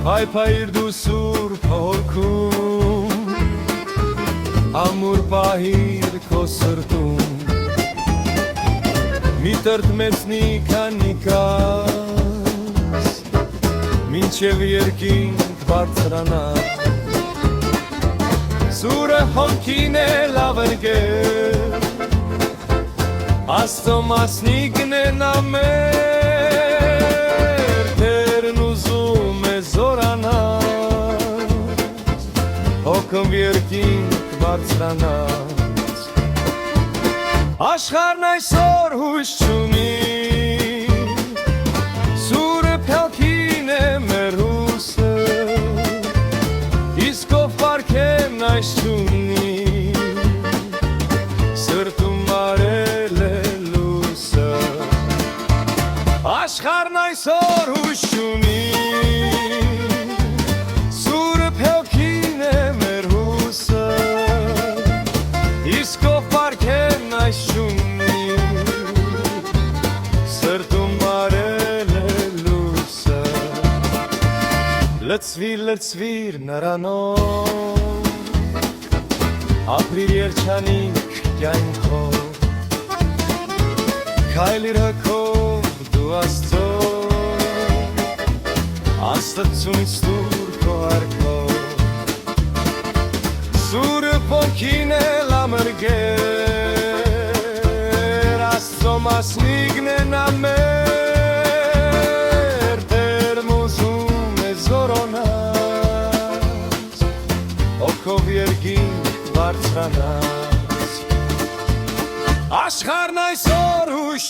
Հայփայր դու սուրբ հոգում Ամուր պահիր քո սրտում Մի տրտմեցնի քանի կաս Մինչև երկինք բարձրանա Սուրը հոնքին է լավ ընկեր Աստծո մասնիկն է նա մեր Տերն ուզում է զորանալ Հոգում երկինք բարձրանալ Աշխարհն այսօր հույս չունի Սուրը փյալքին է մեր հուսը Իսկ ով պարգևն այս չունի Սրտում արել է լույսը Աշխարհն այսօր հույս չունի Սուրը փյալքին է մեր հուսը Իսկ ով պարգևն այս չունի Սրտում արել է լույսը Լցվիր նրանով Ապրիր երջանիկ կյանքով Քայլիր հոգով դու Աստծո Աստծունից դուր քո արքով Սուրը ոգին է լամրգեր Աստծո մասնիկն է նա մեր Տերն ուզում է զորանալ Հոգով երկինք բարձրանալ Աշխարհն այսօր հույս